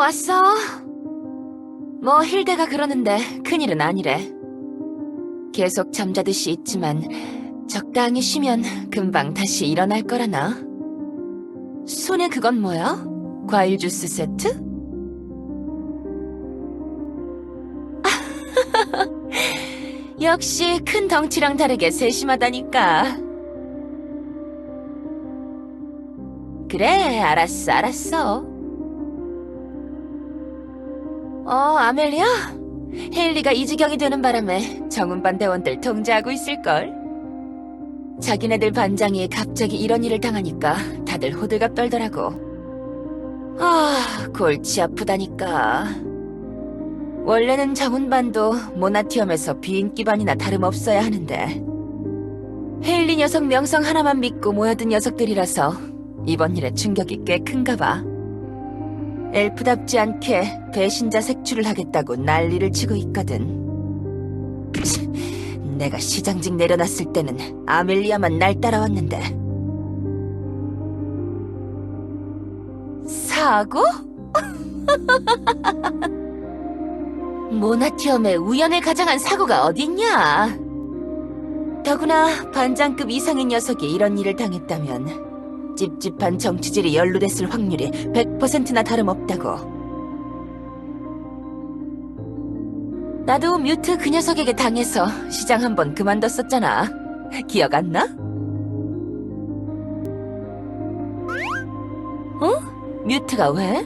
왔어. 뭐 힐데가 그러는데 큰일은 아니래. 계속 잠자듯이 있지만 적당히 쉬면 금방 다시 일어날 거라나. 손에 그건 뭐야? 과일 주스 세트? 역시 큰 덩치랑 다르게 세심하다니까. 그래, 알았어. 아멜리아? 헤일리가 이 지경이 되는 바람에 정은반 대원들 통제하고 있을걸. 자기네들 반장이 갑자기 이런 일을 당하니까 다들 호들갑 떨더라고. 골치 아프다니까. 원래는 정은반도 모나티엄에서 비인기반이나 다름없어야 하는데 헤일리 녀석 명성 하나만 믿고 모여든 녀석들이라서 이번 일에 충격이 꽤 큰가 봐. 엘프답지 않게 배신자 색출을 하겠다고 난리를 치고 있거든. 내가 시장직 내려놨을 때는 아멜리아만 날 따라왔는데. 사고? 모나티엄에 우연을 가장한 사고가 어딨냐? 더구나 반장급 이상의 녀석이 이런 일을 당했다면 찝찝한 정치질이 연루됐을 확률이 100%나 다름없다고. 나도 뮤트 그 녀석에게 당해서 시장 한번 그만뒀었잖아. 기억 안 나? 뮤트가 왜?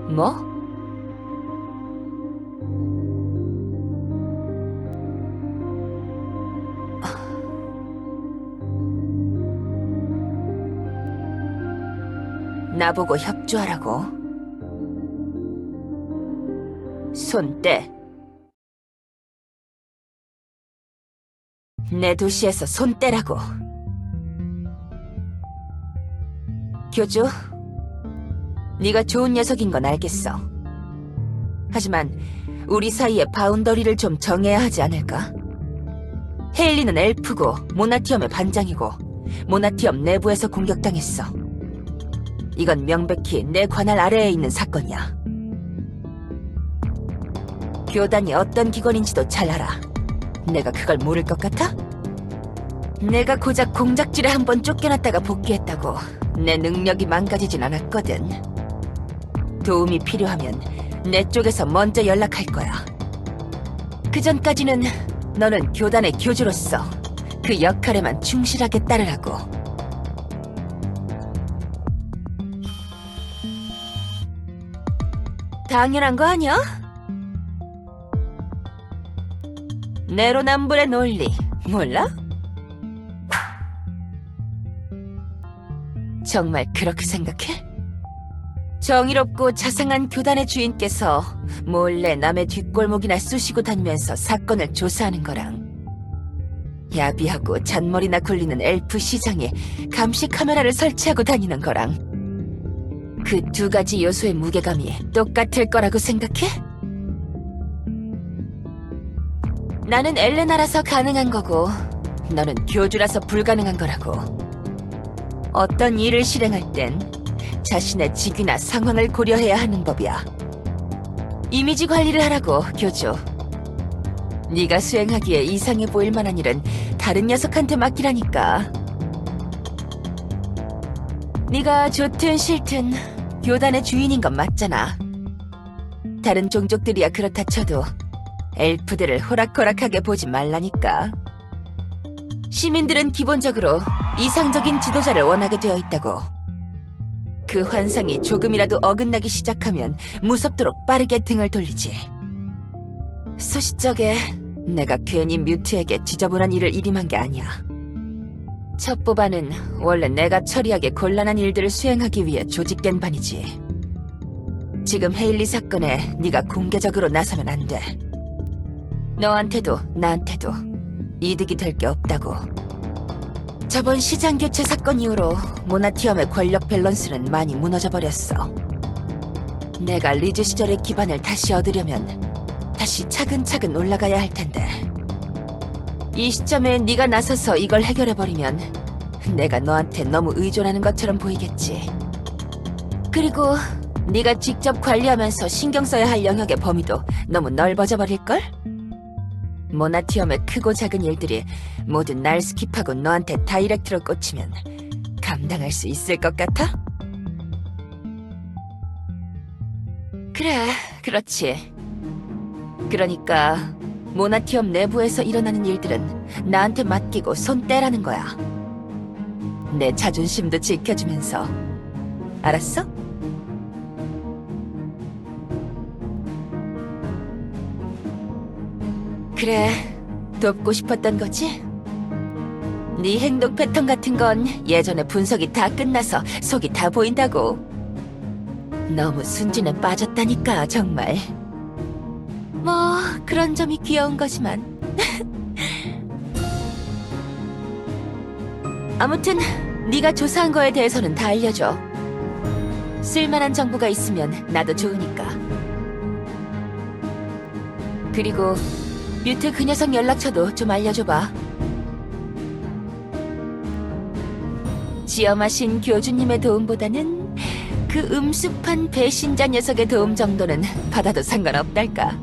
뭐? 나보고 협조하라고. 손 떼. 내 도시에서 손 떼라고. 교주, 네가 좋은 녀석인 건 알겠어. 하지만 우리 사이에 바운더리를 좀 정해야 하지 않을까? 헤일리는 엘프고 모나티엄의 반장이고 모나티엄 내부에서 공격당했어. 이건 명백히 내 관할 아래에 있는 사건이야. 교단이 어떤 기관인지도 잘 알아. 내가 그걸 모를 것 같아? 내가 고작 공작질에 한번 쫓겨났다가 복귀했다고 내 능력이 망가지진 않았거든. 도움이 필요하면 내 쪽에서 먼저 연락할 거야. 그 전까지는 너는 교단의 교주로서 그 역할에만 충실하게 따르라고. 당연한 거 아니야? 내로남불의 논리 몰라? 정말 그렇게 생각해? 정의롭고 자상한 교단의 주인께서 몰래 남의 뒷골목이나 쑤시고 다니면서 사건을 조사하는 거랑 야비하고 잔머리나 굴리는 엘프 시장에 감시 카메라를 설치하고 다니는 거랑 그 두 가지 요소의 무게감이 똑같을 거라고 생각해? 나는 엘레나라서 가능한 거고 너는 교주라서 불가능한 거라고. 어떤 일을 실행할 땐 자신의 직위나 상황을 고려해야 하는 법이야. 이미지 관리를 하라고, 교주. 네가 수행하기에 이상해 보일 만한 일은 다른 녀석한테 맡기라니까. 네가 좋든 싫든 교단의 주인인 건 맞잖아. 다른 종족들이야 그렇다 쳐도 엘프들을 호락호락하게 보지 말라니까. 시민들은 기본적으로 이상적인 지도자를 원하게 되어 있다고. 그 환상이 조금이라도 어긋나기 시작하면 무섭도록 빠르게 등을 돌리지. 소시적에 내가 괜히 뮤트에게 지저분한 일을 일임한 게 아니야. 첩보반은 원래 내가 처리하기 곤란한 일들을 수행하기 위해 조직된 반이지. 지금 헤일리 사건에 네가 공개적으로 나서면 안 돼. 너한테도 나한테도 이득이 될 게 없다고. 저번 시장 교체 사건 이후로 모나티엄의 권력 밸런스는 많이 무너져버렸어. 내가 리즈 시절의 기반을 다시 얻으려면 다시 차근차근 올라가야 할 텐데. 이 시점에 네가 나서서 이걸 해결해버리면 내가 너한테 너무 의존하는 것처럼 보이겠지. 그리고 네가 직접 관리하면서 신경 써야 할 영역의 범위도 너무 넓어져 버릴걸? 모나티엄의 크고 작은 일들이 모두 날 스킵하고 너한테 다이렉트로 꽂히면 감당할 수 있을 것 같아? 그래, 그렇지. 그러니까 모나티엄 내부에서 일어나는 일들은 나한테 맡기고 손 떼라는 거야. 내 자존심도 지켜주면서. 알았어? 그래, 돕고 싶었던 거지? 네 행동 패턴 같은 건 예전에 분석이 다 끝나서 속이 다 보인다고. 너무 순진에 빠졌다니까, 정말. 뭐 그런 점이 귀여운 거지만. 아무튼 네가 조사한 거에 대해서는 다 알려줘. 쓸만한 정보가 있으면 나도 좋으니까. 그리고 뮤트 그 녀석 연락처도 좀 알려줘봐. 지엄하신 교주님의 도움보다는 그 음습한 배신자 녀석의 도움 정도는 받아도 상관없달까.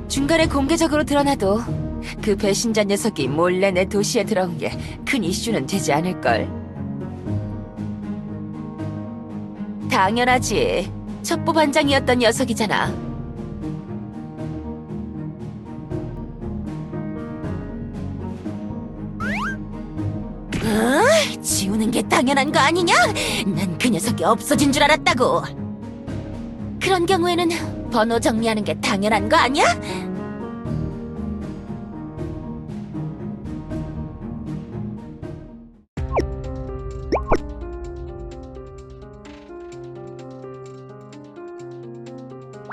중간에 공개적으로 드러나도 그 배신자 녀석이 몰래 내 도시에 들어온 게 큰 이슈는 되지 않을걸. 당연하지. 첩보 반장이었던 녀석이잖아. 지우는 게 당연한 거 아니냐? 난 그 녀석이 없어진 줄 알았다고. 그런 경우에는 번호 정리하는 게 당연한 거 아니야?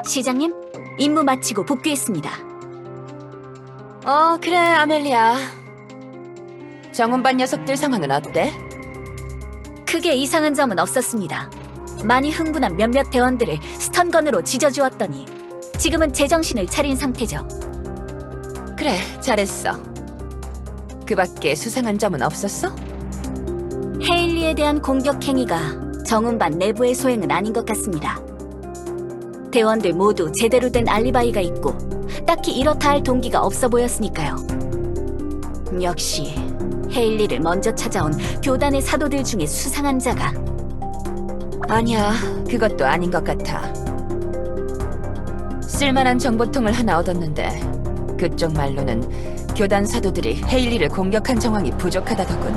시장님, 임무 마치고 복귀했습니다. 그래, 아멜리아. 정운반 녀석들 상황은 어때? 크게 이상한 점은 없었습니다. 많이 흥분한 몇몇 대원들을 스턴건으로 지져주었더니 지금은 제정신을 차린 상태죠. 그래, 잘했어. 그 밖에 수상한 점은 없었어? 헤일리에 대한 공격 행위가 정운반 내부의 소행은 아닌 것 같습니다. 대원들 모두 제대로 된 알리바이가 있고 딱히 이렇다 할 동기가 없어 보였으니까요. 역시 헤일리를 먼저 찾아온 교단의 사도들 중에 수상한 자가. 아니야, 그것도 아닌 것 같아. 쓸만한 정보통을 하나 얻었는데 그쪽 말로는 교단 사도들이 헤일리를 공격한 정황이 부족하다더군.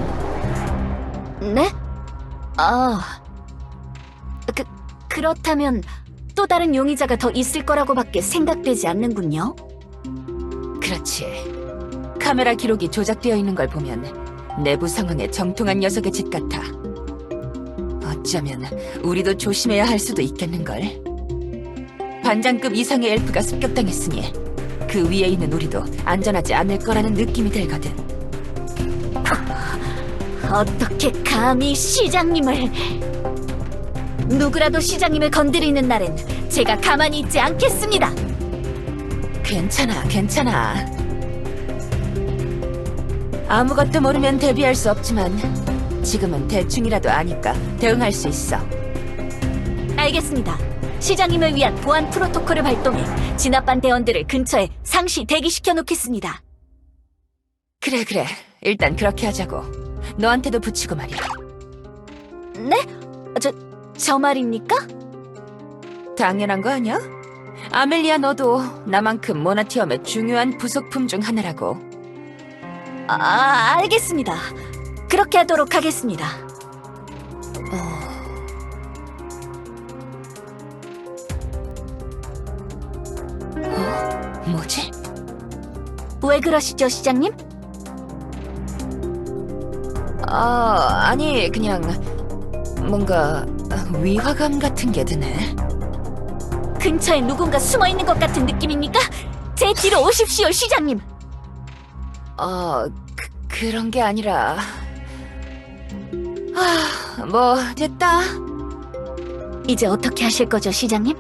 네? 그렇다면 또 다른 용의자가 더 있을 거라고밖에 생각되지 않는군요. 그렇지. 카메라 기록이 조작되어 있는 걸 보면 내부 상황에 정통한 녀석의 짓 같아. 어쩌면 우리도 조심해야 할 수도 있겠는걸. 반장급 이상의 엘프가 습격당했으니 그 위에 있는 우리도 안전하지 않을 거라는 느낌이 들거든. 어떻게 감히 시장님을... 누구라도 시장님을 건드리는 날엔 제가 가만히 있지 않겠습니다. 괜찮아, 괜찮아. 아무것도 모르면 대비할 수 없지만 지금은 대충이라도 아니까 대응할 수 있어. 알겠습니다. 시장님을 위한 보안 프로토콜을 발동해 진압반 대원들을 근처에 상시 대기시켜 놓겠습니다. 그래, 일단 그렇게 하자고. 너한테도 붙이고 말이야. 네? 저 말입니까? 당연한 거 아니야? 아멜리아, 너도 나만큼 모나티엄의 중요한 부속품 중 하나라고. 알겠습니다. 그렇게 하도록 하겠습니다. 뭐지? 왜 그러시죠, 시장님? 아니, 그냥 뭔가 위화감 같은 게 드네. 근처에 누군가 숨어 있는 것 같은 느낌입니까? 제 뒤로 오십시오, 시장님. 그런 게 아니라... 뭐 됐다. 이제 어떻게 하실 거죠, 시장님?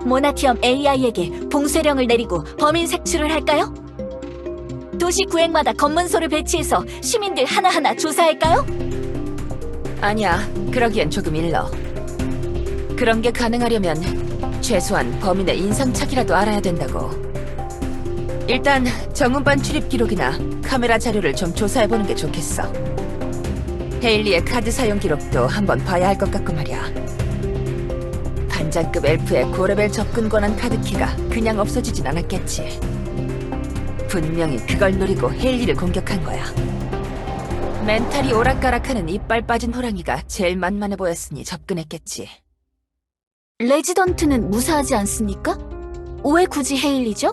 모나티엄 AI에게 봉쇄령을 내리고 범인 색출을 할까요? 도시 구획마다 검문소를 배치해서 시민들 하나하나 조사할까요? 아니야, 그러기엔 조금 일러. 그런 게 가능하려면 최소한 범인의 인상착이라도 알아야 된다고. 일단 정은반 출입 기록이나 카메라 자료를 좀 조사해보는 게 좋겠어. 헤일리의 카드 사용 기록도 한번 봐야 할 것 같고 말이야. 반장급 엘프의 고레벨 접근 권한 카드키가 그냥 없어지진 않았겠지. 분명히 그걸 노리고 헤일리를 공격한 거야. 멘탈이 오락가락하는 이빨 빠진 호랑이가 제일 만만해 보였으니 접근했겠지. 레지던트는 무사하지 않습니까? 왜 굳이 헤일리죠?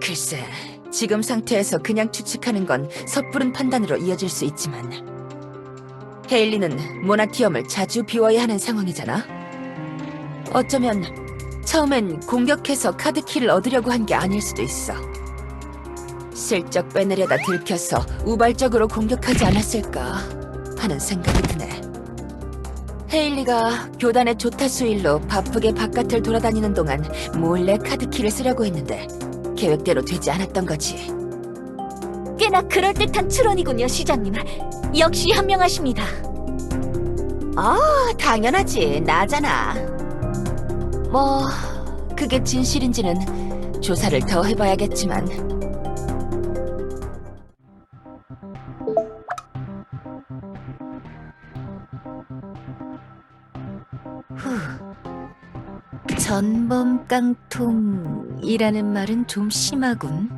글쎄, 지금 상태에서 그냥 추측하는 건 섣부른 판단으로 이어질 수 있지만 헤일리는 모나티엄을 자주 비워야 하는 상황이잖아. 어쩌면 처음엔 공격해서 카드키를 얻으려고 한 게 아닐 수도 있어. 슬쩍 빼내려다 들켜서 우발적으로 공격하지 않았을까 하는 생각이 드네. 헤일리가 교단의 조타 수일로 바쁘게 바깥을 돌아다니는 동안 몰래 카드키를 쓰려고 했는데 계획대로 되지 않았던 거지. 꽤나 그럴듯한 추론이군요, 시장님. 역시 현명하십니다. 당연하지. 나잖아. 뭐 그게 진실인지는 조사를 더 해봐야겠지만. 전범 깡통이라는 말은 좀 심하군.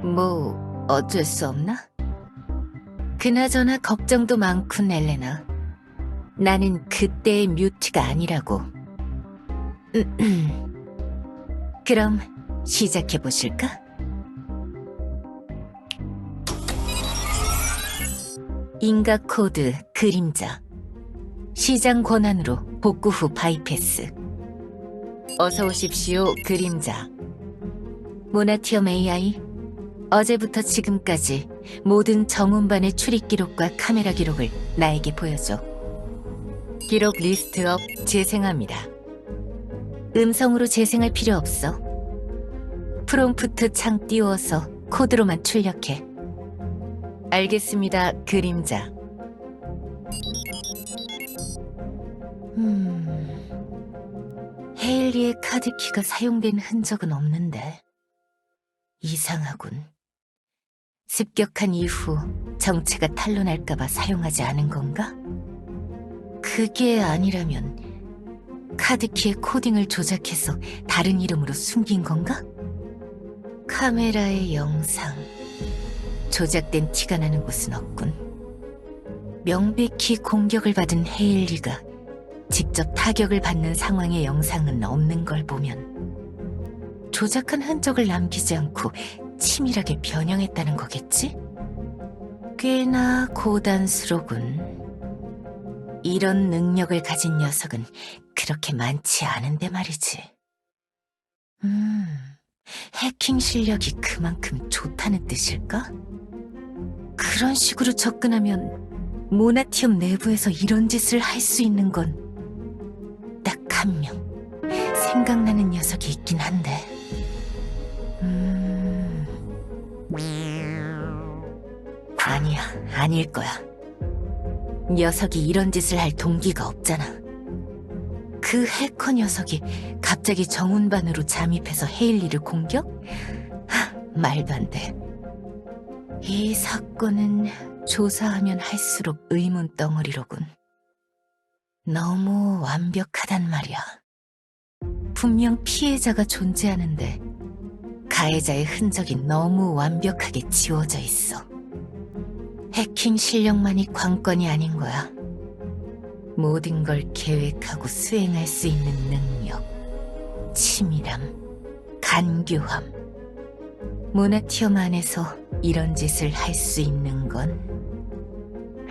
뭐 어쩔 수 없나? 그나저나 걱정도 많군, 엘레나. 나는 그때의 뮤트가 아니라고. 그럼 시작해 보실까? 인가 코드 그림자. 시장 권한으로 복구 후 바이패스. 어서 오십시오, 그림자. 모나티엄 AI, 어제부터 지금까지 모든 정운반의 출입 기록과 카메라 기록을 나에게 보여줘. 기록 리스트업 재생합니다. 음성으로 재생할 필요 없어. 프롬프트 창 띄워서 코드로만 출력해. 알겠습니다, 그림자. 헤일리의 카드키가 사용된 흔적은 없는데 이상하군. 습격한 이후 정체가 탄로날까봐 사용하지 않은 건가? 그게 아니라면 카드키의 코딩을 조작해서 다른 이름으로 숨긴 건가? 카메라의 영상, 조작된 티가 나는 곳은 없군. 명백히 공격을 받은 헤일리가 직접 타격을 받는 상황의 영상은 없는 걸 보면 조작한 흔적을 남기지 않고 치밀하게 변형했다는 거겠지? 꽤나 고단수로군. 이런 능력을 가진 녀석은 그렇게 많지 않은데 말이지. 해킹 실력이 그만큼 좋다는 뜻일까? 그런 식으로 접근하면 모나티엄 내부에서 이런 짓을 할 수 있는 건 딱 한 명, 생각나는 녀석이 있긴 한데. 아니야, 아닐 거야. 녀석이 이런 짓을 할 동기가 없잖아. 그 해커 녀석이 갑자기 정운반으로 잠입해서 헤일리를 공격? 말도 안 돼. 이 사건은 조사하면 할수록 의문 덩어리로군. 너무 완벽하단 말이야. 분명 피해자가 존재하는데 가해자의 흔적이 너무 완벽하게 지워져 있어. 해킹 실력만이 관건이 아닌 거야. 모든 걸 계획하고 수행할 수 있는 능력, 치밀함, 간교함. 모나티엄 안에서 이런 짓을 할 수 있는 건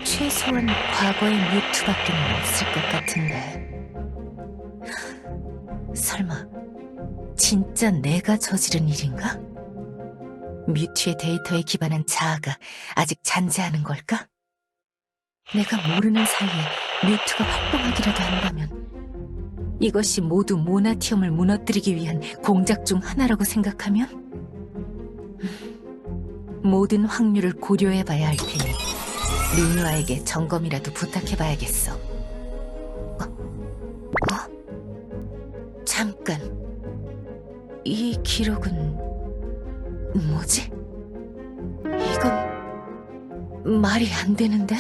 최소한 과거의 뮤트밖에는 없을 것 같은데. 설마 진짜 내가 저지른 일인가? 뮤트의 데이터에 기반한 자아가 아직 잔재하는 걸까? 내가 모르는 사이에 뮤트가 활동하기라도 한다면 이것이 모두 모나티엄을 무너뜨리기 위한 공작 중 하나라고 생각하면 모든 확률을 고려해봐야 할 테니 리뉴아에게 점검이라도 부탁해봐야겠어. 잠깐. 이 기록은 뭐지? 이건 말이 안 되는데?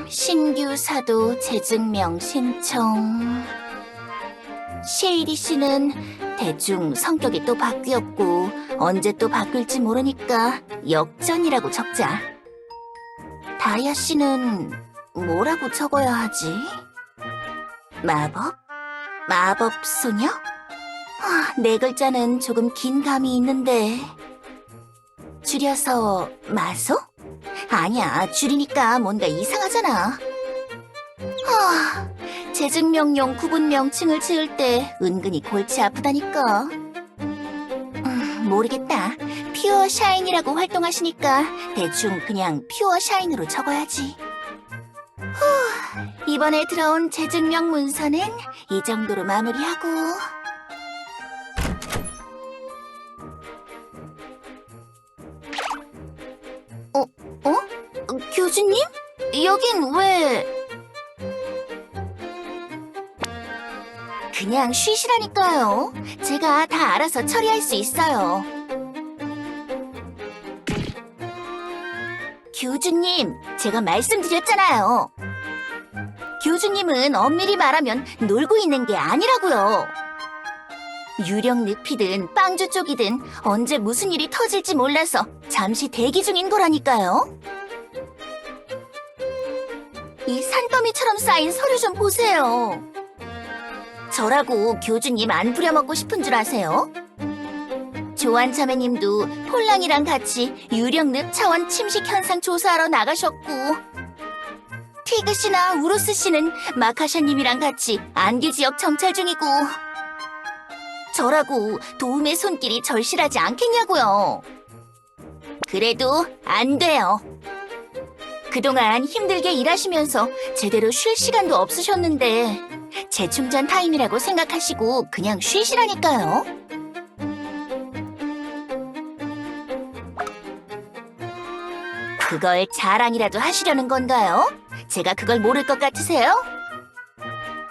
신규 사도 재증명 신청. 셰이리 씨는 대충 성격이 또 바뀌었고 언제 또 바뀔지 모르니까 역전이라고 적자. 다이아 씨는 뭐라고 적어야 하지? 마법? 마법 소녀? 네 글자는 조금 긴 감이 있는데. 줄여서 마소? 아니야, 줄이니까 뭔가 이상하잖아. 재증명용 구분 명칭을 지을 때 은근히 골치 아프다니까. 모르겠다. 퓨어 샤인이라고 활동하시니까 대충 그냥 퓨어 샤인으로 적어야지. 이번에 들어온 재증명 문서는 이 정도로 마무리하고. 교주님? 여긴 왜... 그냥 쉬시라니까요. 제가 다 알아서 처리할 수 있어요. 교주님, 제가 말씀드렸잖아요. 교주님은 엄밀히 말하면 놀고 있는 게 아니라고요. 유령 늪이든 빵주 쪽이든 언제 무슨 일이 터질지 몰라서 잠시 대기 중인 거라니까요. 이 산더미처럼 쌓인 서류 좀 보세요. 저라고 교주님 안 부려먹고 싶은 줄 아세요? 조안 자매님도 폴랑이랑 같이 유령늪 차원 침식 현상 조사하러 나가셨고, 티그 씨나 우루스 씨는 마카샤님이랑 같이 안개 지역 정찰 중이고, 저라고 도움의 손길이 절실하지 않겠냐고요. 그래도 안 돼요. 그동안 힘들게 일하시면서 제대로 쉴 시간도 없으셨는데 재충전 타임이라고 생각하시고 그냥 쉬시라니까요. 그걸 자랑이라도 하시려는 건가요? 제가 그걸 모를 것 같으세요?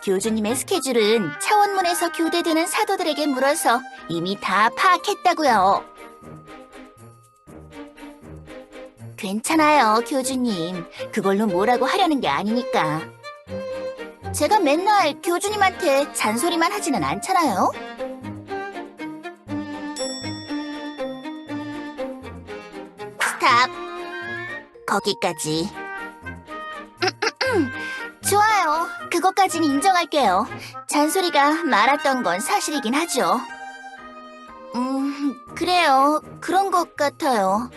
교주님의 스케줄은 차원문에서 교대되는 사도들에게 물어서 이미 다 파악했다고요. 괜찮아요, 교주님. 그걸로 뭐라고 하려는 게 아니니까. 제가 맨날 교주님한테 잔소리만 하지는 않잖아요. 스탑. 거기까지. 좋아요. 그것까진 인정할게요. 잔소리가 많았던 건 사실이긴 하죠. 그래요. 그런 것 같아요.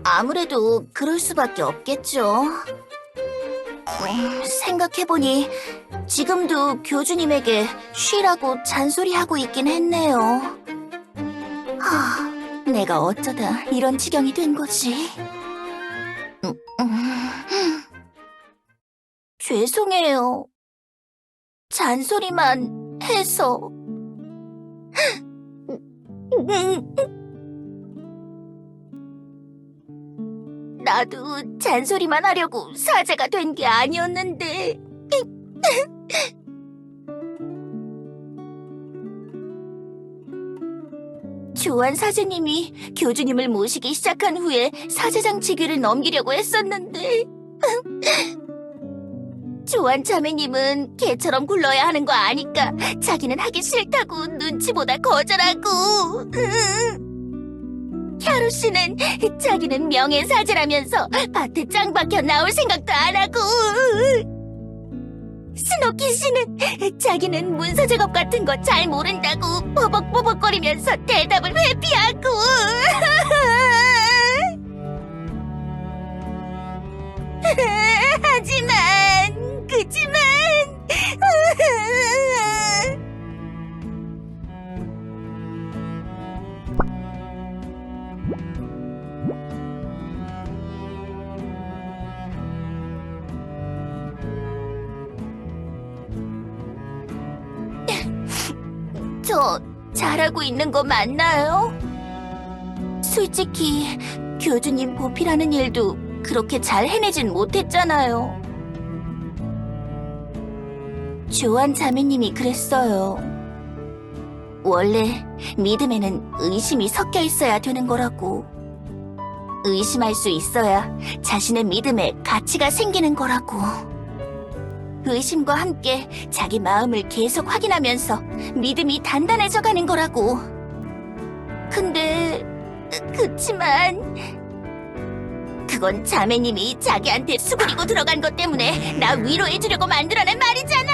아무래도 그럴 수밖에 없겠죠. 생각해보니 지금도 교주님에게 쉬라고 잔소리하고 있긴 했네요. 내가 어쩌다 이런 지경이 된 거지? 죄송해요. 잔소리만 해서. 나도 잔소리만 하려고 사제가 된 게 아니었는데. 조안 사제님이 교주님을 모시기 시작한 후에 사제장 직위를 넘기려고 했었는데 조안 자매님은 개처럼 굴러야 하는 거 아니까 자기는 하기 싫다고 눈치보다 거절하고. 캬루 씨는 자기는 명예사제라면서 밭에 짱 박혀 나올 생각도 안 하고. 스노키 씨는 자기는 문서 작업 같은 거 잘 모른다고 버벅버벅거리면서 대답을 회피하고. 그치만 저 잘하고 있는 거 맞나요? 솔직히 교주님 보필하는 일도 그렇게 잘 해내진 못했잖아요. 조안 자매님이 그랬어요. 원래 믿음에는 의심이 섞여 있어야 되는 거라고. 의심할 수 있어야 자신의 믿음에 가치가 생기는 거라고. 의심과 함께 자기 마음을 계속 확인하면서 믿음이 단단해져 가는 거라고. 근데 그치만 그건 자매님이 자기한테 수그리고 들어간 것 때문에 나 위로해주려고 만들어낸 말이잖아.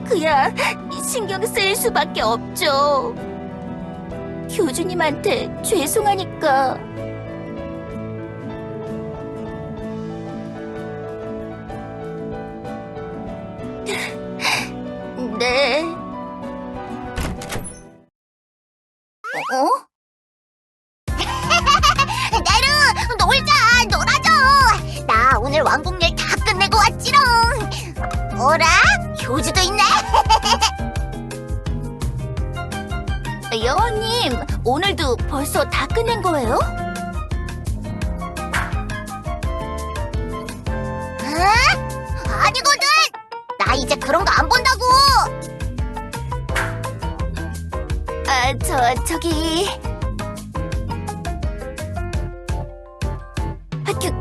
그야 신경 쓰일 수밖에 없죠. 교주님한테 죄송하니까. 네. 나루, 놀자, 놀아줘. 나 오늘 왕복일 다 끝내고 왔지롱. 어라? 교주도 있네. 여왕님, 오늘도 벌써 다 끝낸 거예요? 아니거든. 나 이제 그런 거 안 본다고. 저기.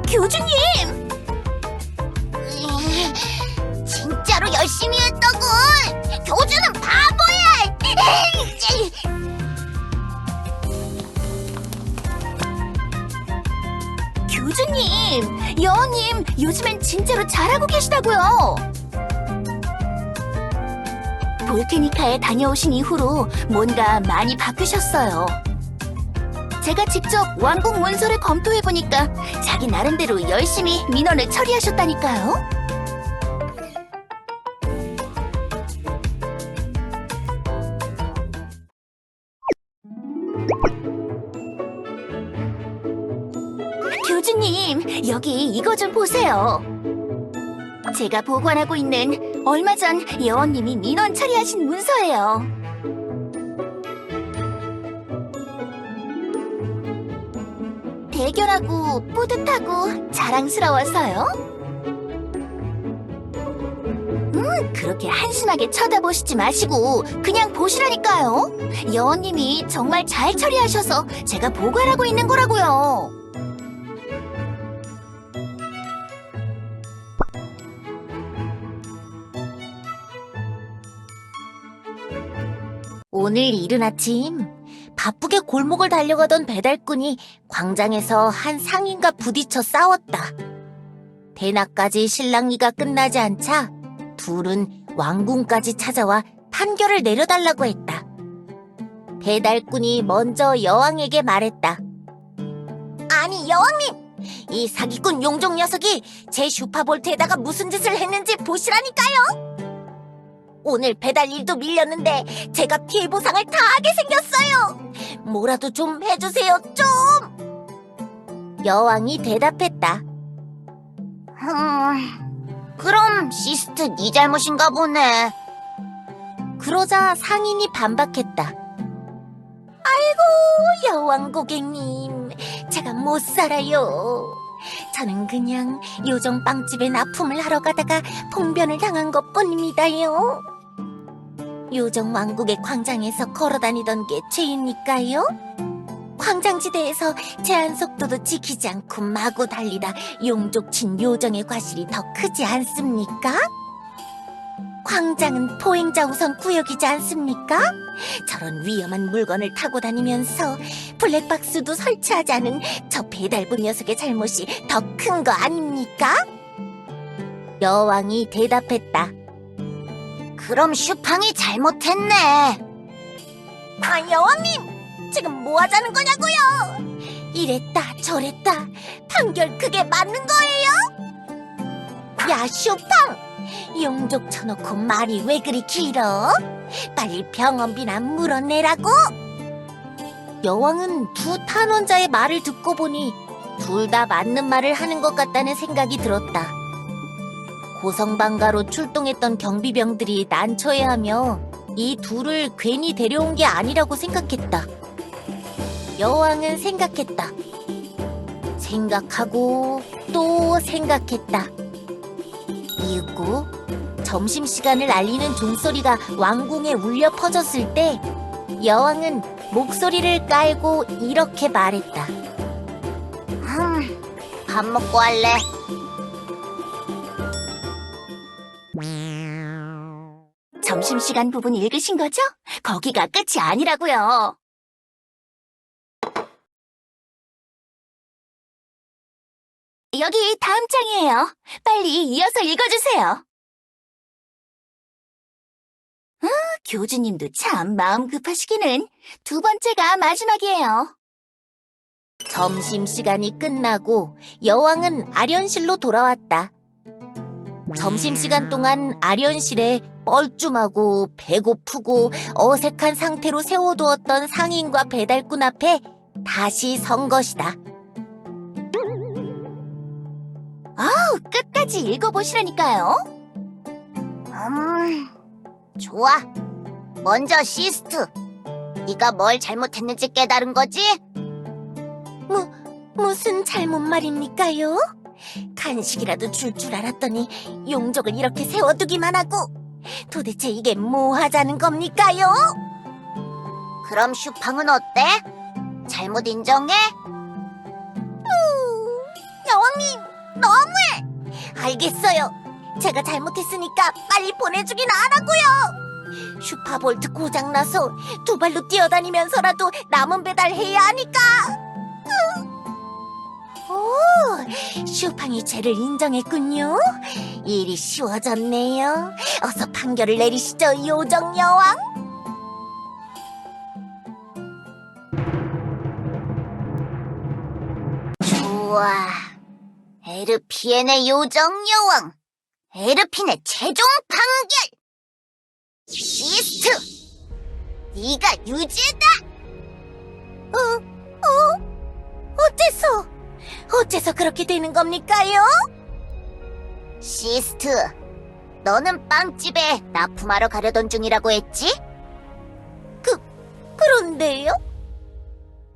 교주님! 진짜로 열심히 했다고. 교주는 바보야. 교주님, 여왕님, 요즘엔 진짜로 잘하고 계시다고요. 볼케니카에 다녀오신 이후로 뭔가 많이 바뀌셨어요. 제가 직접 왕국 문서를 검토해보니까 자기 나름대로 열심히 민원을 처리하셨다니까요. 교주님, 여기 이거 좀 보세요. 제가 보관하고 있는 얼마 전 여왕님이 민원 처리하신 문서예요. 대견하고 뿌듯하고 자랑스러워서요. 그렇게 한심하게 쳐다보시지 마시고 그냥 보시라니까요. 여왕님이 정말 잘 처리하셔서 제가 보관하고 있는 거라고요. 오늘 이른 아침 바쁘게 골목을 달려가던 배달꾼이 광장에서 한 상인과 부딪혀 싸웠다. 대낮까지 실랑이가 끝나지 않자 둘은 왕궁까지 찾아와 판결을 내려달라고 했다. 배달꾼이 먼저 여왕에게 말했다. 아니 여왕님! 이 사기꾼 용종 녀석이 제 슈퍼볼트에다가 무슨 짓을 했는지 보시라니까요! 오늘 배달 일도 밀렸는데 제가 피해 보상을 다 하게 생겼어요. 뭐라도 좀 해주세요, 좀. 여왕이 대답했다. 그럼 시스트 네 잘못인가 보네. 그러자 상인이 반박했다. 아이고 여왕 고객님, 제가 못 살아요. 저는 그냥 요정 빵집에 납품을 하러 가다가 봉변을 당한 것뿐입니다요. 요정 왕국의 광장에서 걸어다니던 게 죄입니까요? 광장지대에서 제한 속도도 지키지 않고 마구 달리다 용족친 요정의 과실이 더 크지 않습니까? 광장은 포행자 우선 구역이지 않습니까? 저런 위험한 물건을 타고 다니면서 블랙박스도 설치하지 않은 저 배달부 녀석의 잘못이 더 큰 거 아닙니까? 여왕이 대답했다. 그럼 슈팡이 잘못했네. 아, 여왕님! 지금 뭐 하자는 거냐고요? 이랬다 저랬다 판결 그게 맞는 거예요? 야, 슈팡! 용족 쳐놓고 말이 왜 그리 길어? 빨리 병원비나 물어내라고! 여왕은 두 탄원자의 말을 듣고 보니 둘 다 맞는 말을 하는 것 같다는 생각이 들었다. 고성방가로 출동했던 경비병들이 난처해하며 이 둘을 괜히 데려온 게 아니라고 생각했다. 여왕은 생각했다. 생각하고 또 생각했다. 이윽고 점심시간을 알리는 종소리가 왕궁에 울려 퍼졌을 때 여왕은 목소리를 깔고 이렇게 말했다. 밥 먹고 할래. 점심시간 부분 읽으신 거죠? 거기가 끝이 아니라고요. 여기 다음 장이에요. 빨리 이어서 읽어주세요. 교주님도 참 마음 급하시기는. 두 번째가 마지막이에요. 점심시간이 끝나고 여왕은 아련실로 돌아왔다. 점심시간 동안 아련실에 뻘쭘하고 배고프고 어색한 상태로 세워두었던 상인과 배달꾼 앞에 다시 선 것이다. 끝까지 읽어보시라니까요. 좋아. 먼저 시스트. 네가 뭘 잘못했는지 깨달은 거지? 무슨 잘못 말입니까요? 간식이라도 줄 알았더니 용족을 이렇게 세워두기만 하고 도대체 이게 뭐 하자는 겁니까요? 그럼 슈팡은 어때? 잘못 인정해? 여왕님, 너무해! 알겠어요. 제가 잘못했으니까 빨리 보내주긴 하라고요. 슈퍼볼트 고장나서 두 발로 뛰어다니면서라도 남은 배달해야 하니까. 오, 슈팡이 죄를 인정했군요. 일이 쉬워졌네요. 어서 판결을 내리시죠, 요정 여왕. 좋아. 에르피엔의 요정 여왕. 에르핀의 최종 판결. 시스트. 네가 유죄다. 어째서 그렇게 되는 겁니까요? 시스트, 너는 빵집에 납품하러 가려던 중이라고 했지? 그런데요?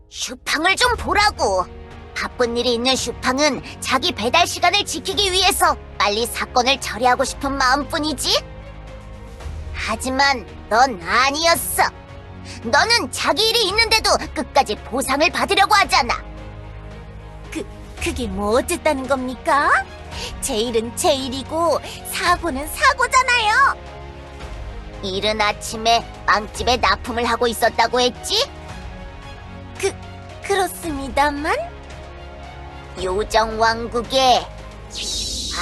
슈팡을 좀 보라고. 바쁜 일이 있는 슈팡은 자기 배달 시간을 지키기 위해서 빨리 사건을 처리하고 싶은 마음뿐이지? 하지만 넌 아니었어. 너는 자기 일이 있는데도 끝까지 보상을 받으려고 하잖아. 그게 뭐 어쨌다는 겁니까? 제 일은 제 일이고 사고는 사고잖아요. 이른 아침에 빵집에 납품을 하고 있었다고 했지? 그렇습니다만? 요정 왕국에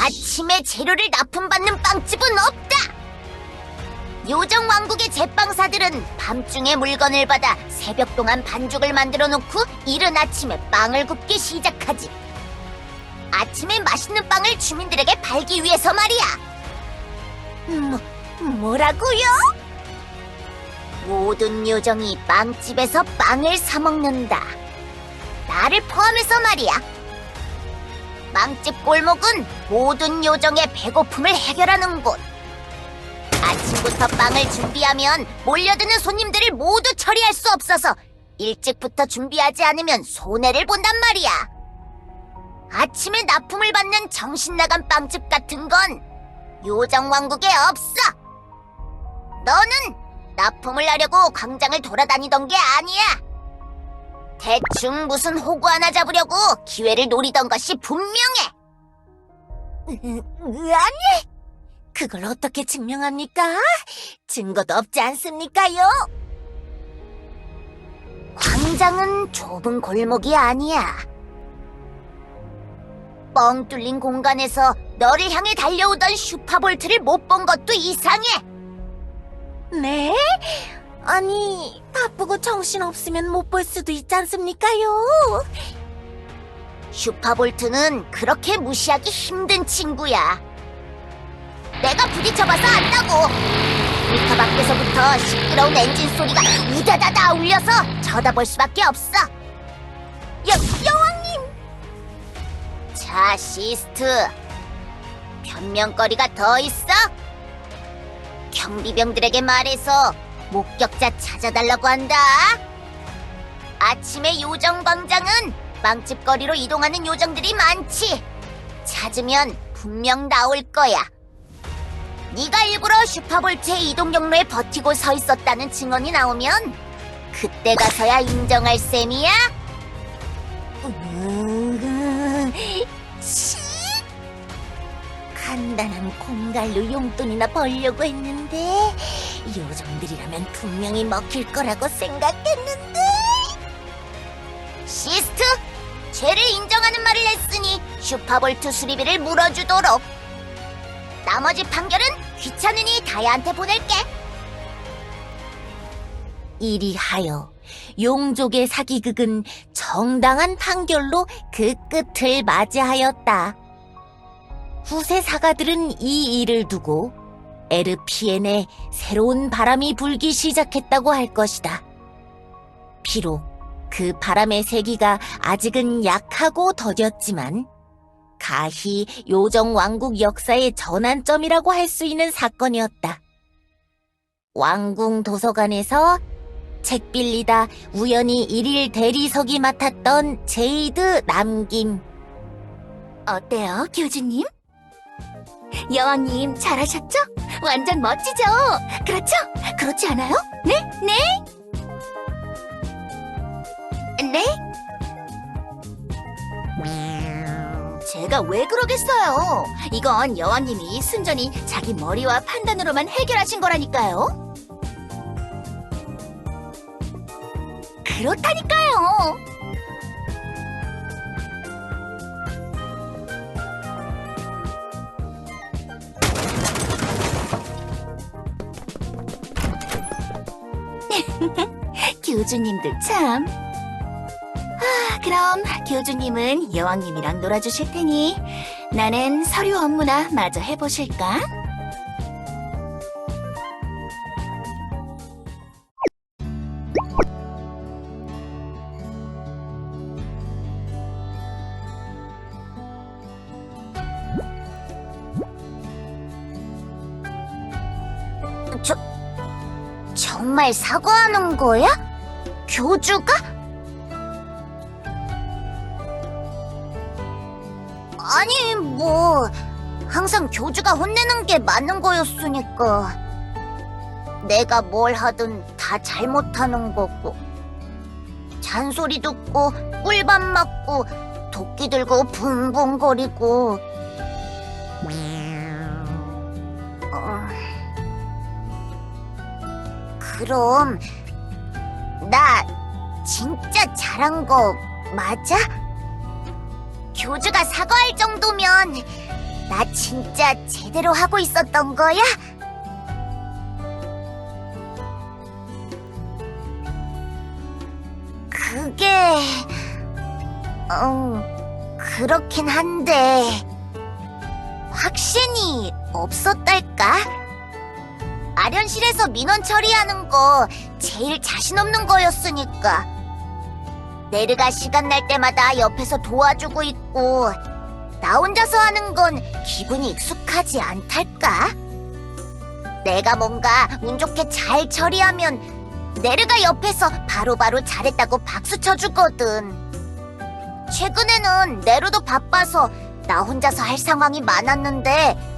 아침에 재료를 납품받는 빵집은 없다! 요정 왕국의 제빵사들은 밤중에 물건을 받아 새벽 동안 반죽을 만들어 놓고 이른 아침에 빵을 굽기 시작하지. 아침에 맛있는 빵을 주민들에게 팔기 위해서 말이야. 뭐라고요? 모든 요정이 빵집에서 빵을 사 먹는다. 나를 포함해서 말이야. 빵집 골목은 모든 요정의 배고픔을 해결하는 곳. 아침부터 빵을 준비하면 몰려드는 손님들을 모두 처리할 수 없어서 일찍부터 준비하지 않으면 손해를 본단 말이야. 아침에 납품을 받는 정신나간 빵집 같은 건 요정왕국에 없어. 너는 납품을 하려고 광장을 돌아다니던 게 아니야. 대충 무슨 호구 하나 잡으려고 기회를 노리던 것이 분명해. 아니, 그걸 어떻게 증명합니까? 증거도 없지 않습니까요? 광장은 좁은 골목이 아니야. 뻥 뚫린 공간에서 너를 향해 달려오던 슈퍼볼트를 못 본 것도 이상해. 네? 아니, 바쁘고 정신없으면 못 볼 수도 있지 않습니까요? 슈퍼볼트는 그렇게 무시하기 힘든 친구야. 내가 부딪혀봐서 안다고. 미터 밖에서부터 시끄러운 엔진 소리가 우다다다 울려서 쳐다볼 수밖에 없어. 여왕님! 자, 시스트. 변명거리가 더 있어? 경비병들에게 말해서 목격자 찾아달라고 한다. 아침에 요정광장은 빵집거리로 이동하는 요정들이 많지. 찾으면 분명 나올 거야. 네가 일부러 슈퍼볼트의 이동 경로에 버티고 서 있었다는 증언이 나오면 그때 가서야 인정할 셈이야. 간단한 공갈로 용돈이나 벌려고 했는데 요정들이라면 분명히 먹힐 거라고 생각했는데. 시스트, 죄를 인정하는 말을 했으니 슈퍼볼트 수리비를 물어주도록. 나머지 판결은 귀찮으니 다야한테 보낼게. 이리하여 용족의 사기극은 정당한 판결로 그 끝을 맞이하였다. 후세 사가들은 이 일을 두고 에르피엔에 새로운 바람이 불기 시작했다고 할 것이다. 비록 그 바람의 세기가 아직은 약하고 더뎠지만 가히 요정 왕국 역사의 전환점이라고 할 수 있는 사건이었다. 왕궁 도서관에서 책 빌리다 우연히 일일 대리석이 맡았던 제이드 남김. 어때요, 교주님? 여왕님 잘하셨죠? 완전 멋지죠? 그렇죠? 그렇지 않아요? 네? 네? 네? 제가 왜 그러겠어요? 이건 여왕님이 순전히 자기 머리와 판단으로만 해결하신 거라니까요. 그렇다니까요. 교주님도 참. 그럼 교주님은 여왕님이랑 놀아주실 테니 나는 서류 업무나 마저 해보실까? 정말 사과하는 거야? 교주가? 아니, 뭐 항상 교주가 혼내는 게 맞는 거였으니까. 내가 뭘 하든 다 잘못하는 거고, 잔소리 듣고 꿀밥 맞고 도끼 들고 붕붕거리고. 그럼 나 진짜 잘한 거 맞아? 교주가 사과할 정도면 나 진짜 제대로 하고 있었던 거야? 그게 그렇긴 한데 확신이 없었달까? 아련실에서 민원 처리하는 거 제일 자신 없는 거였으니까. 내르가 시간 날 때마다 옆에서 도와주고 있고 나 혼자서 하는 건 기분이 익숙하지 않달까? 내가 뭔가 운 좋게 잘 처리하면 내르가 옆에서 바로바로 잘했다고 박수 쳐주거든. 최근에는 내르도 바빠서 나 혼자서 할 상황이 많았는데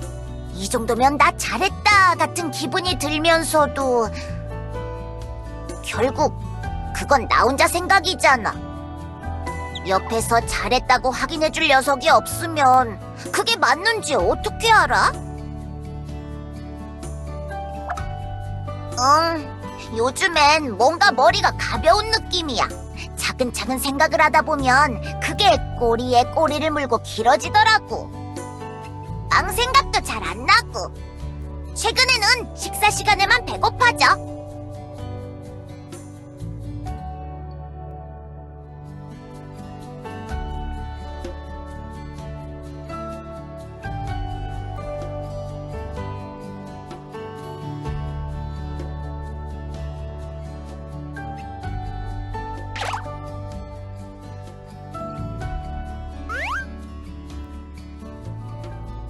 이 정도면 나 잘했다 같은 기분이 들면서도 결국 그건 나 혼자 생각이잖아. 옆에서 잘했다고 확인해줄 녀석이 없으면 그게 맞는지 어떻게 알아? 요즘엔 뭔가 머리가 가벼운 느낌이야. 차근차근 생각을 하다 보면 그게 꼬리에 꼬리를 물고 길어지더라고. 빵 생각도 잘 안 나고. 최근에는 식사 시간에만 배고파져.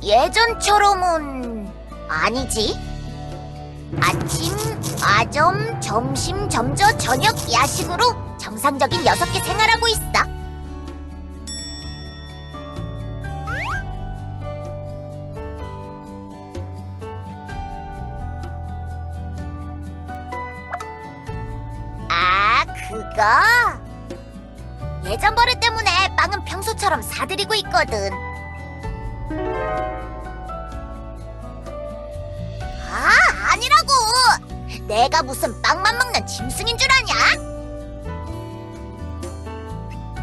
예전처럼은 아니지. 아침, 아점, 점심, 점저, 저녁, 야식으로 정상적인 6개 생활하고 있어. 아, 그거? 예전 버릇 때문에 빵은 평소처럼 사드리고 있거든. 아니라고! 내가 무슨 빵만 먹는 짐승인 줄 아냐?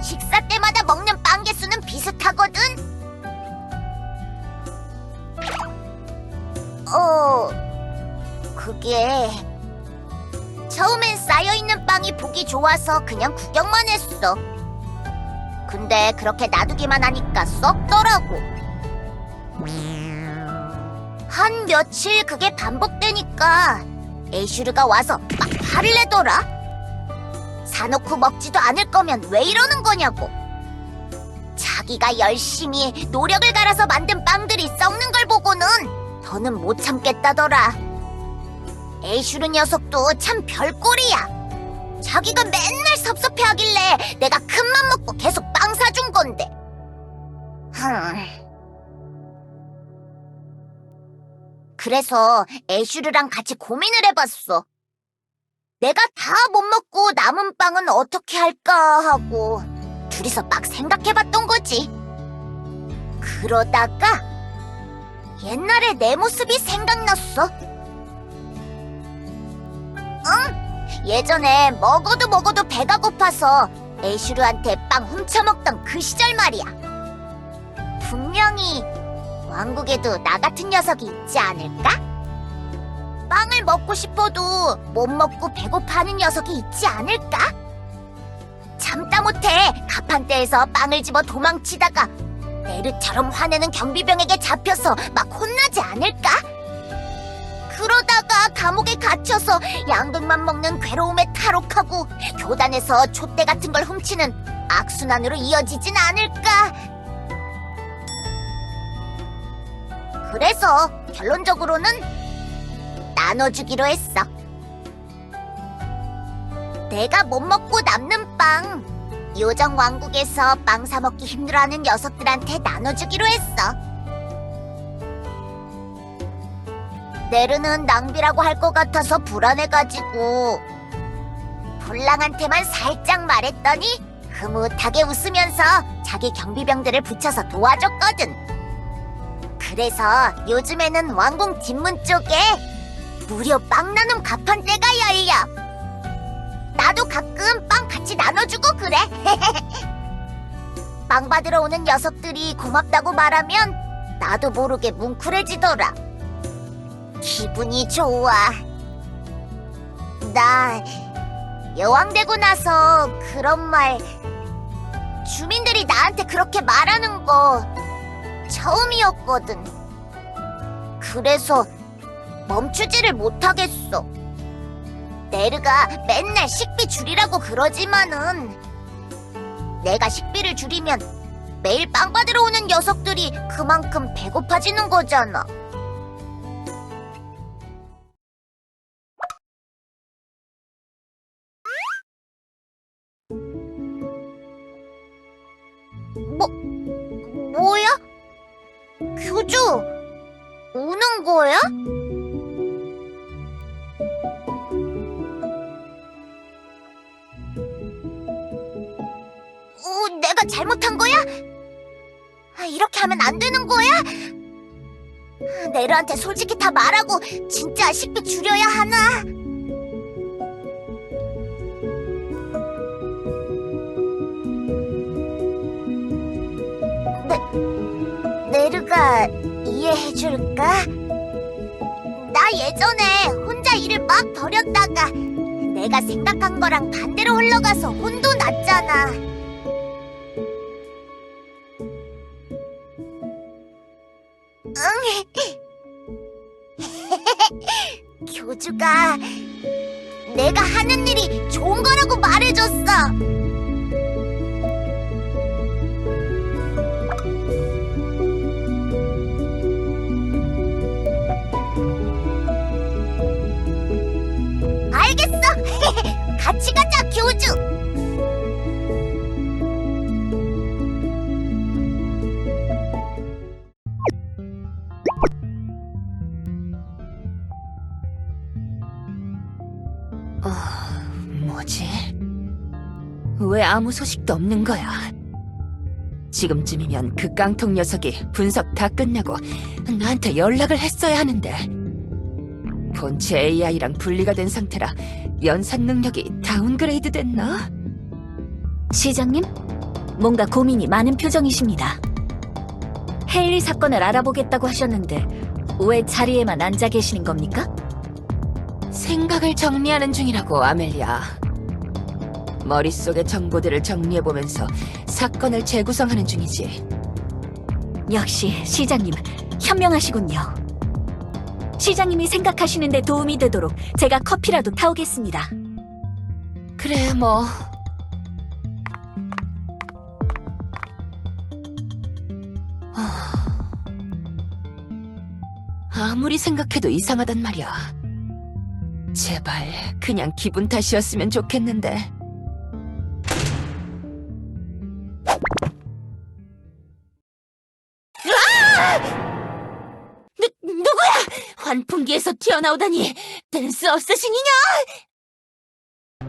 식사 때마다 먹는 빵 개수는 비슷하거든? 그게... 처음엔 쌓여있는 빵이 보기 좋아서 그냥 구경만 했어. 근데 그렇게 놔두기만 하니까 썩더라고. 한 며칠 그게 반복되니까 애슈르가 와서 막 화를 내더라. 사놓고 먹지도 않을 거면 왜 이러는 거냐고. 자기가 열심히 노력을 갈아서 만든 빵들이 썩는 걸 보고는 더는 못 참겠다더라. 애슈르 녀석도 참 별꼴이야. 자기가 맨날 섭섭해하길래 내가 큰맘 먹고 계속 빵 사준 건데. 그래서 애슈르랑 같이 고민을 해봤어. 내가 다 못 먹고 남은 빵은 어떻게 할까 하고 둘이서 막 생각해봤던 거지. 그러다가 옛날에 내 모습이 생각났어. 예전에 먹어도 배가 고파서 애슈르한테 빵 훔쳐먹던 그 시절 말이야. 분명히 왕국에도 나 같은 녀석이 있지 않을까? 빵을 먹고 싶어도 못 먹고 배고파하는 녀석이 있지 않을까? 참다 못해 가판대에서 빵을 집어 도망치다가 네르처럼 화내는 경비병에게 잡혀서 막 혼나지 않을까? 그러다가 감옥에 갇혀서 양극만 먹는 괴로움에 탈옥하고 교단에서 촛대 같은 걸 훔치는 악순환으로 이어지진 않을까? 그래서 결론적으로는 나눠주기로 했어. 내가 못 먹고 남는 빵, 요정 왕국에서 빵 사 먹기 힘들어하는 녀석들한테 나눠주기로 했어. 네르는 낭비라고 할 것 같아서 불안해가지고 볼랑한테만 살짝 말했더니 흐뭇하게 웃으면서 자기 경비병들을 붙여서 도와줬거든. 그래서 요즘에는 왕궁 뒷문 쪽에 무료 빵 나눔 가판대가 열려. 나도 가끔 빵 같이 나눠주고 그래. 빵 받으러 오는 녀석들이 고맙다고 말하면 나도 모르게 뭉클해지더라. 기분이 좋아. 나 여왕 되고 나서 그런 말, 주민들이 나한테 그렇게 말하는 거 처음이었거든. 그래서 멈추지를 못하겠어. 네르가 맨날 식비 줄이라고 그러지만은 내가 식비를 줄이면 매일 빵 받으러 오는 녀석들이 그만큼 배고파지는 거잖아. 뭐야? 교주, 우는 거야? 내가 잘못한 거야? 이렇게 하면 안 되는 거야? 네르한테 솔직히 다 말하고 진짜 식비 줄여야 하나? 네르가 이해해줄까? 나 예전에 혼자 일을 막 벌였다가 내가 생각한 거랑 반대로 흘러가서 혼도 났잖아. 교주가 내가 하는 일이 좋은 거라고 말해줬어. 알겠어. 같이 가자, 교주. 뭐지? 왜 아무 소식도 없는 거야? 지금쯤이면 그 깡통 녀석이 분석 다 끝나고 나한테 연락을 했어야 하는데 본체 AI랑 분리가 된 상태라 연산 능력이 다운그레이드 됐나? 시장님, 뭔가 고민이 많은 표정이십니다. 헤일리 사건을 알아보겠다고 하셨는데 왜 자리에만 앉아 계시는 겁니까? 생각을 정리하는 중이라고, 아멜리아. 머릿속의 정보들을 정리해보면서 사건을 재구성하는 중이지. 역시 시장님, 현명하시군요. 시장님이 생각하시는데 도움이 되도록 제가 커피라도 타오겠습니다. 그래, 뭐. 아무리 생각해도 이상하단 말이야. 제발 그냥 기분 탓이었으면 좋겠는데. 누구야? 환풍기에서 튀어나오다니. 댄스 어쌔신이냐?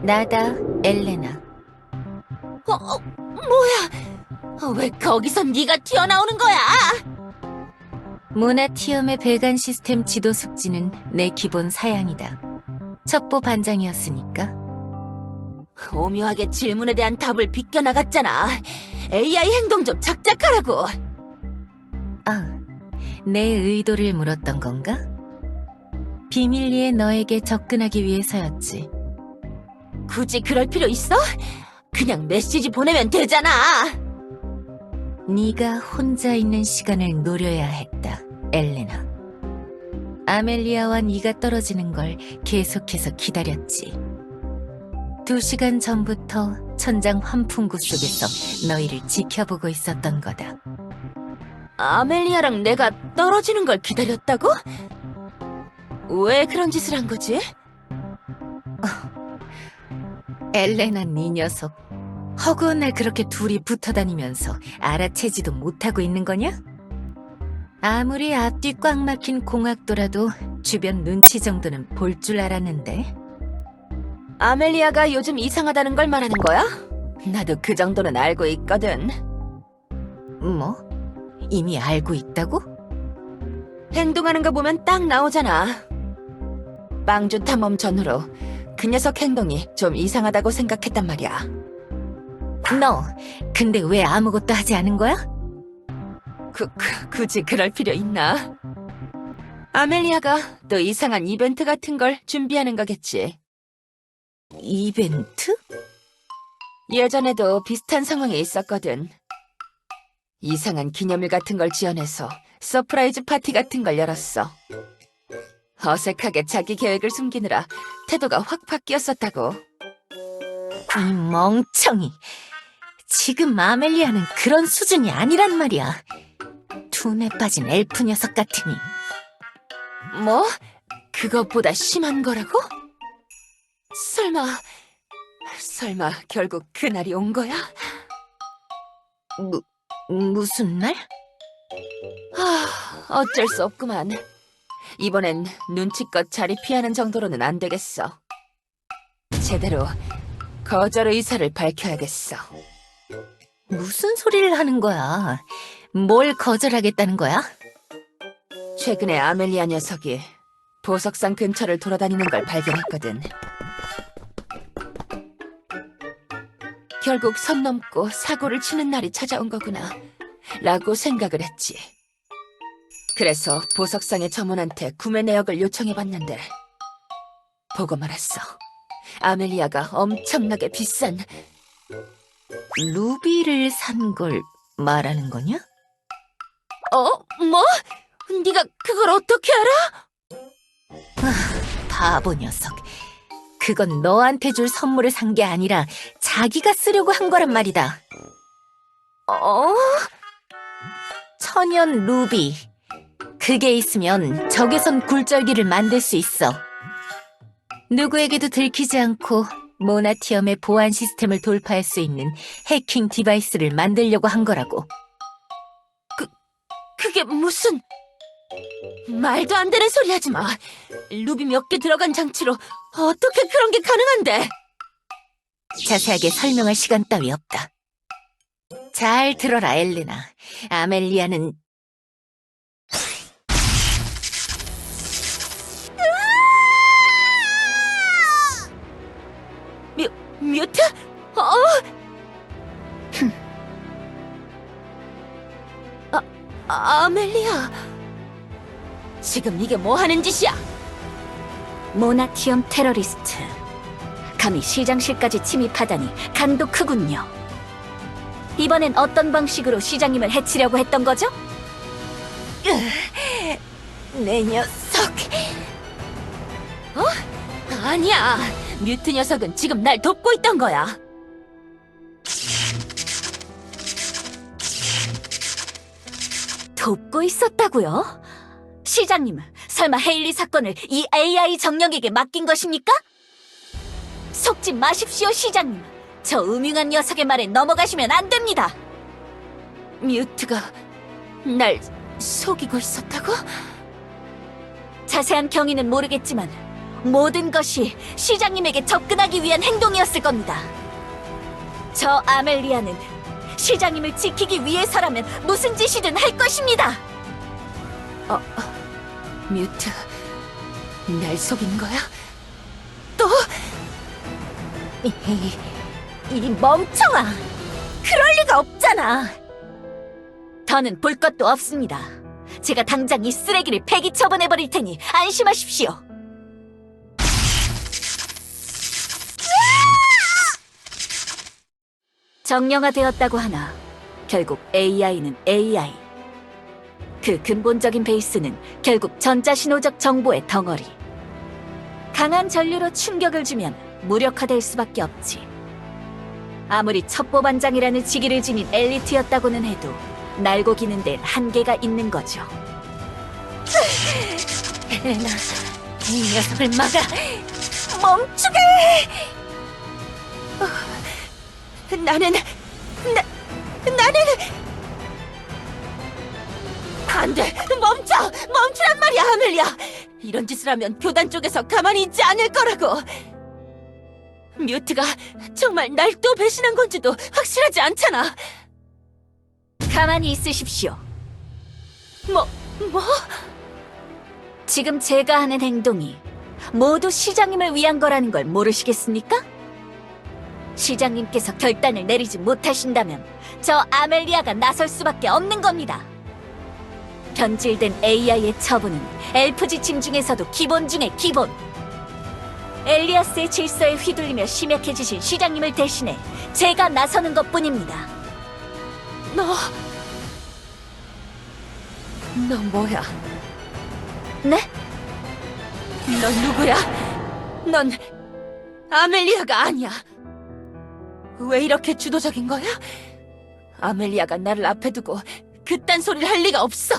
나다, 엘레나. 뭐야? 왜 거기서 네가 튀어나오는 거야? 모나티엄의 배관 시스템 지도 숙지는 내 기본 사양이다. 첩보 반장이었으니까. 오묘하게 질문에 대한 답을 비껴나갔잖아. AI 행동 좀 작작하라고. 아, 내 의도를 물었던 건가? 비밀리에 너에게 접근하기 위해서였지. 굳이 그럴 필요 있어? 그냥 메시지 보내면 되잖아. 네가 혼자 있는 시간을 노려야 했다, 엘레나. 아멜리아와 네가 떨어지는 걸 계속해서 기다렸지. 2시간 전부터 천장 환풍구 속에서 너희를 지켜보고 있었던 거다. 아멜리아랑 내가 떨어지는 걸 기다렸다고? 왜 그런 짓을 한 거지? 엘레나 네 녀석, 허구한 날 그렇게 둘이 붙어 다니면서 알아채지도 못하고 있는 거냐? 아무리 앞뒤 꽉 막힌 공학도라도 주변 눈치 정도는 볼 줄 알았는데. 아멜리아가 요즘 이상하다는 걸 말하는 거야? 나도 그 정도는 알고 있거든. 뭐? 이미 알고 있다고? 행동하는 거 보면 딱 나오잖아. 빵주 탐험 전후로 그 녀석 행동이 좀 이상하다고 생각했단 말이야. 너, 근데 왜 아무것도 하지 않은 거야? 굳이 그럴 필요 있나? 아멜리아가 또 이상한 이벤트 같은 걸 준비하는 거겠지. 이벤트? 예전에도 비슷한 상황이 있었거든. 이상한 기념일 같은 걸 지어내서 서프라이즈 파티 같은 걸 열었어. 어색하게 자기 계획을 숨기느라 태도가 확 바뀌었었다고. 이 멍청이. 지금 아멜리아는 그런 수준이 아니란 말이야. 둔에 빠진 엘프 녀석 같으니. 뭐? 그것보다 심한 거라고? 설마 결국 그날이 온 거야? 무슨 날? 어쩔 수 없구만. 이번엔 눈치껏 자리 피하는 정도로는 안 되겠어. 제대로 거절 의사를 밝혀야겠어. 무슨 소리를 하는 거야? 뭘 거절하겠다는 거야? 최근에 아멜리아 녀석이 보석상 근처를 돌아다니는 걸 발견했거든. 결국 선 넘고 사고를 치는 날이 찾아온 거구나 라고 생각을 했지. 그래서 보석상의 점원한테 구매 내역을 요청해봤는데 보고 말았어. 아멜리아가 엄청나게 비싼 루비를 산 걸 말하는 거냐? 뭐? 네가 그걸 어떻게 알아? 바보 녀석. 그건 너한테 줄 선물을 산 게 아니라 자기가 쓰려고 한 거란 말이다. 천연 루비. 그게 있으면 적외선 굴절기를 만들 수 있어. 누구에게도 들키지 않고 모나티엄의 보안 시스템을 돌파할 수 있는 해킹 디바이스를 만들려고 한 거라고. 그게 무슨... 말도 안 되는 소리 하지 마. 루비 몇 개 들어간 장치로 어떻게 그런 게 가능한데? 자세하게 설명할 시간 따위 없다. 잘 들어라, 엘레나. 아멜리아는 뮤트? 아멜리아. 지금 이게 뭐 하는 짓이야? 모나티엄 테러리스트. 감히 시장실까지 침입하다니 간도 크군요. 이번엔 어떤 방식으로 시장님을 해치려고 했던 거죠? 내 녀석. 아니야. 뮤트 녀석은 지금 날 돕고 있던 거야. 돕고 있었다고요? 시장님, 설마 헤일리 사건을 이 AI 정령에게 맡긴 것입니까? 속지 마십시오, 시장님. 저 음흉한 녀석의 말에 넘어가시면 안 됩니다. 뮤트가 날 속이고 있었다고? 자세한 경위는 모르겠지만 모든 것이 시장님에게 접근하기 위한 행동이었을 겁니다. 저 아멜리아는 시장님을 지키기 위해서라면 무슨 짓이든 할 것입니다. 뮤트, 날 속인 거야? 또? 이 멍청아! 그럴 리가 없잖아! 더는 볼 것도 없습니다. 제가 당장 이 쓰레기를 폐기 처분해버릴 테니 안심하십시오. 정령화되었다고 하나 결국 AI는 AI. 그 근본적인 베이스는 결국 전자신호적 정보의 덩어리. 강한 전류로 충격을 주면 무력화될 수밖에 없지. 아무리 첩보반장이라는 직위를 지닌 엘리트였다고는 해도 날고 기는 데는 한계가 있는 거죠. 엘레나, 이 녀석을 막아. 멈추게! 나는 안 돼! 멈추란 말이야, 아멜리아! 이런 짓을 하면 교단 쪽에서 가만히 있지 않을 거라고! 뮤트가 정말 날 또 배신한 건지도 확실하지 않잖아! 가만히 있으십시오. 뭐? 지금 제가 하는 행동이 모두 시장님을 위한 거라는 걸 모르시겠습니까? 시장님께서 결단을 내리지 못하신다면 저 아멜리아가 나설 수밖에 없는 겁니다. 변질된 AI의 처분은 엘프 지침 중에서도 기본 중의 기본. 엘리아스의 질서에 휘둘리며 심약해지신 시장님을 대신해 제가 나서는 것뿐입니다. 너 뭐야? 네? 넌 누구야? 넌 아멜리아가 아니야. 왜 이렇게 주도적인 거야? 아멜리아가 나를 앞에 두고 그딴 소리를 할 리가 없어.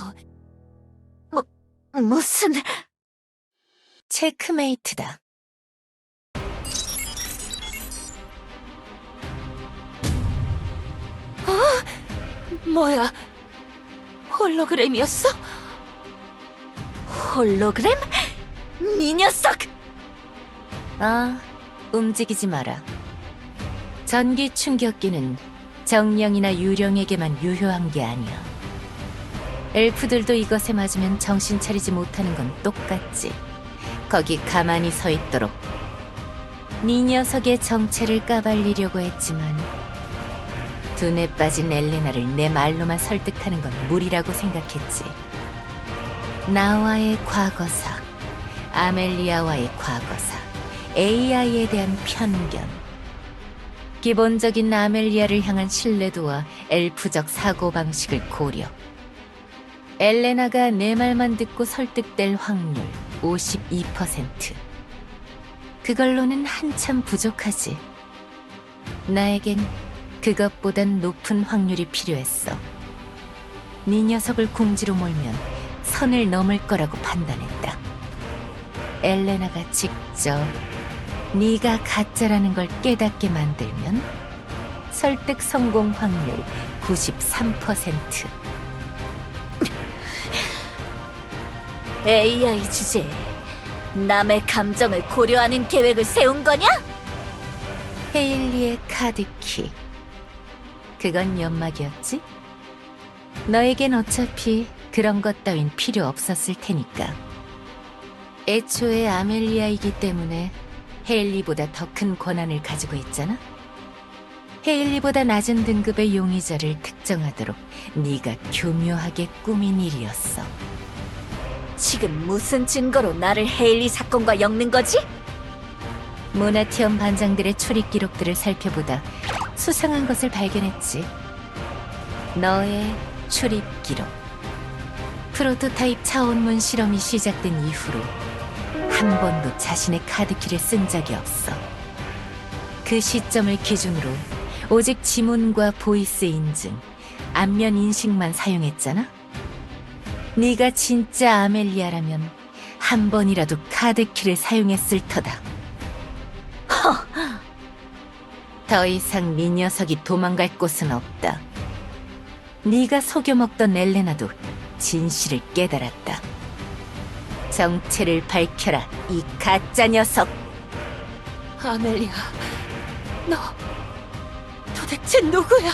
무슨... 체크메이트다. 뭐야? 홀로그램이었어? 홀로그램? 이 녀석! 움직이지 마라. 전기 충격기는 정령이나 유령에게만 유효한 게 아니야. 엘프들도 이것에 맞으면 정신 차리지 못하는 건 똑같지. 거기 가만히 서 있도록. 네 녀석의 정체를 까발리려고 했지만 두뇌 빠진 엘레나를 내 말로만 설득하는 건 무리라고 생각했지. 나와의 과거사, 아멜리아와의 과거사, AI에 대한 편견, 기본적인 아멜리아를 향한 신뢰도와 엘프적 사고방식을 고려. 엘레나가 내 말만 듣고 설득될 확률 52%. 그걸로는 한참 부족하지. 나에겐 그것보단 높은 확률이 필요했어. 네 녀석을 궁지로 몰면 선을 넘을 거라고 판단했다. 엘레나가 직접 네가 가짜라는 걸 깨닫게 만들면 설득 성공 확률 93%. AI 주제에 남의 감정을 고려하는 계획을 세운 거냐? 헤일리의 카드키. 그건 연막이었지? 너에겐 어차피 그런 것 따윈 필요 없었을 테니까. 애초에 아멜리아이기 때문에 헤일리보다 더 큰 권한을 가지고 있잖아? 헤일리보다 낮은 등급의 용의자를 특정하도록 네가 교묘하게 꾸민 일이었어. 지금 무슨 증거로 나를 헤일리 사건과 엮는 거지? 모나티엄 반장들의 출입 기록들을 살펴보다 수상한 것을 발견했지. 너의 출입 기록. 프로토타입 차원문 실험이 시작된 이후로 한 번도 자신의 카드키를 쓴 적이 없어. 그 시점을 기준으로 오직 지문과 보이스 인증, 안면 인식만 사용했잖아? 네가 진짜 아멜리아라면 한 번이라도 카드키를 사용했을 터다. 더 이상 네 녀석이 도망갈 곳은 없다. 네가 속여먹던 엘레나도 진실을 깨달았다. 정체를 밝혀라, 이 가짜 녀석. 아멜리아, 너 도대체 누구야?